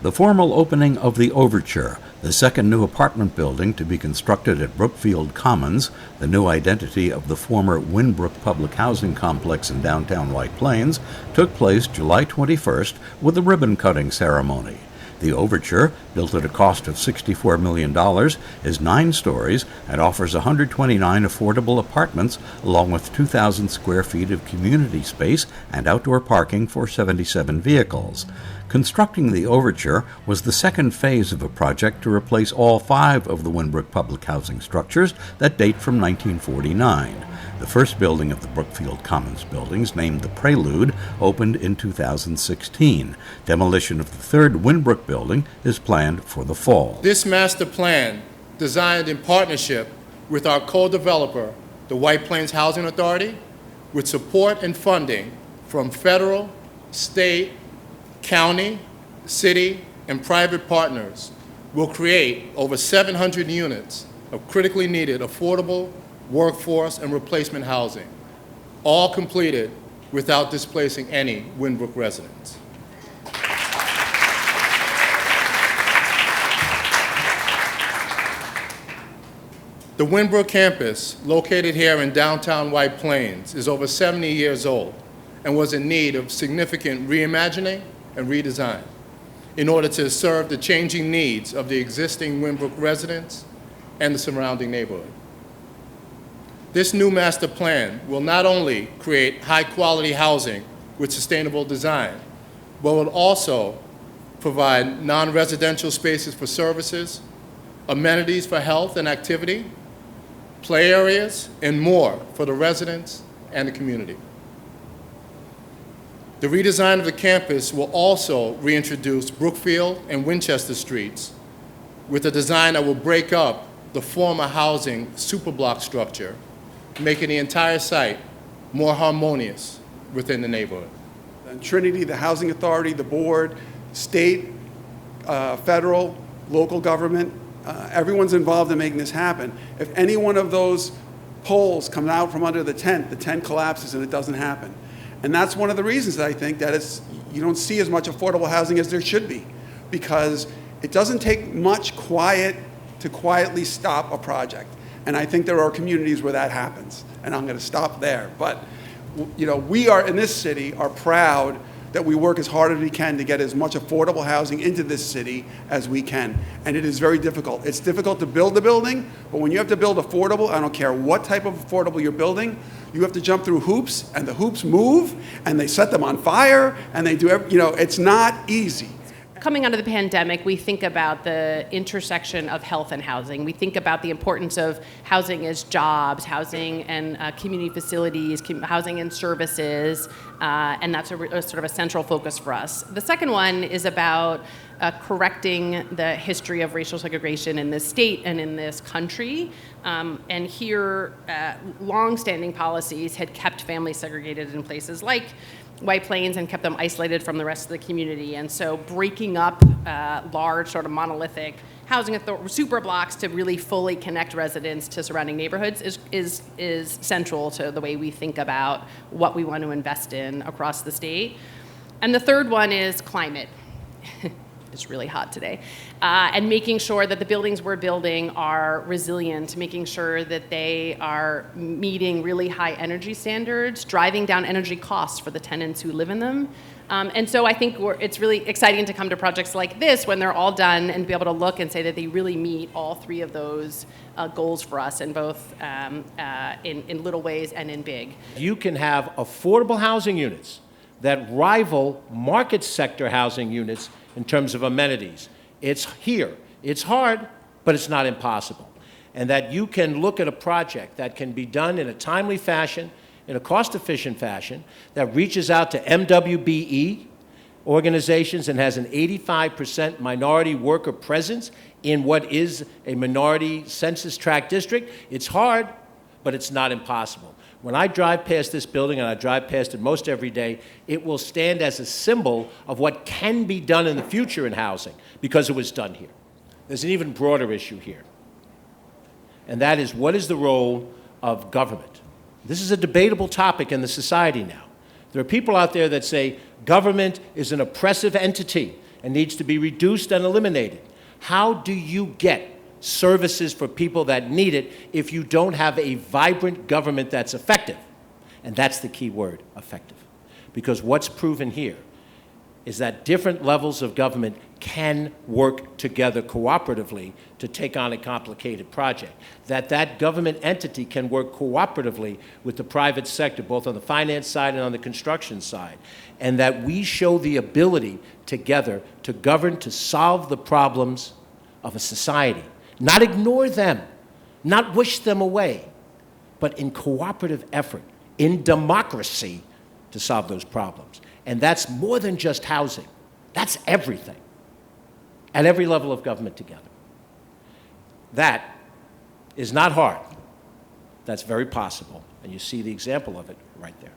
The formal opening of the Overture, the second new apartment building to be constructed at Brookfield Commons, the new identity of the former Winbrook Public Housing Complex in downtown White Plains, took place July 21st with a ribbon-cutting ceremony. The Overture, built at a cost of $64 million, is 9 stories and offers 129 affordable apartments along with 2,000 square feet of community space and outdoor parking for 77 vehicles. Constructing the Overture was the second phase of a project to replace all 5 of the Winbrook public housing structures that date from 1949. The first building of the Brookfield Commons buildings, named the Prelude, opened in 2016. Demolition of the third Winbrook building is planned for the fall. This master plan, designed in partnership with our co-developer, the White Plains Housing Authority, with support and funding from federal, state, county, city, and private partners, will create over 700 units of critically needed affordable workforce and replacement housing, all completed without displacing any Winbrook residents. The Winbrook campus, located here in downtown White Plains, is over 70 years old and was in need of significant reimagining and redesign in order to serve the changing needs of the existing Winbrook residents and the surrounding neighborhood. This new master plan will not only create high-quality housing with sustainable design, but will also provide non-residential spaces for services, amenities for health and activity, play areas, and more for the residents and the community. The redesign of the campus will also reintroduce Brookfield and Winchester Streets with a design that will break up the former housing superblock structure, making the entire site more harmonious within the neighborhood. And Trinity, the Housing Authority, the board, state, federal, local government, everyone's involved in making this happen. If any one of those poles come out from under the tent collapses and it doesn't happen. And that's one of the reasons that I think that you don't see as much affordable housing as there should be, because it doesn't take much quiet to quietly stop a project. And I think there are communities where that happens. And I'm going to stop there. But we are in this city are proud that we work as hard as we can to get as much affordable housing into this city as we can. And it is very difficult. It's difficult to build the building, but when you have to build affordable, I don't care what type of affordable you're building, you have to jump through hoops, and the hoops move, and they set them on fire, and they do, it's not easy. Coming out of the pandemic, we think about the intersection of health and housing. We think about the importance of housing as jobs, housing and community facilities, housing and services, and that's a sort of a central focus for us. The second one is about correcting the history of racial segregation in this state and in this country. And here, long-standing policies had kept families segregated in places like White Plains and kept them isolated from the rest of the community. And so breaking up large sort of monolithic housing super blocks to really fully connect residents to surrounding neighborhoods is central to the way we think about what we want to invest in across the state. And the third one is climate. It's really hot today. And making sure that the buildings we're building are resilient, making sure that they are meeting really high energy standards, driving down energy costs for the tenants who live in them. And so I think it's really exciting to come to projects like this when they're all done and be able to look and say that they really meet all 3 of those goals for us in both in little ways and in big. You can have affordable housing units that rival market sector housing units in terms of amenities. It's here. It's hard, but it's not impossible. And that you can look at a project that can be done in a timely fashion, in a cost-efficient fashion, that reaches out to MWBE organizations and has an 85% minority worker presence in what is a minority census tract district. It's hard, but it's not impossible. When I drive past this building, and I drive past it most every day, it will stand as a symbol of what can be done in the future in housing because it was done here. There's an even broader issue here, and that is, what is the role of government? This is a debatable topic in the society now. There are people out there that say government is an oppressive entity. and needs to be reduced and eliminated. How do you get services for people that need it if you don't have a vibrant government that's effective? And that's the key word, effective. Because what's proven here is that different levels of government can work together cooperatively to take on a complicated project. That government entity can work cooperatively with the private sector, both on the finance side and on the construction side. And that we show the ability together to govern, to solve the problems of a society. Not ignore them, not wish them away, but in cooperative effort, in democracy, to solve those problems. And that's more than just housing. That's everything, at every level of government together. That is not hard. That's very possible, and you see the example of it right there.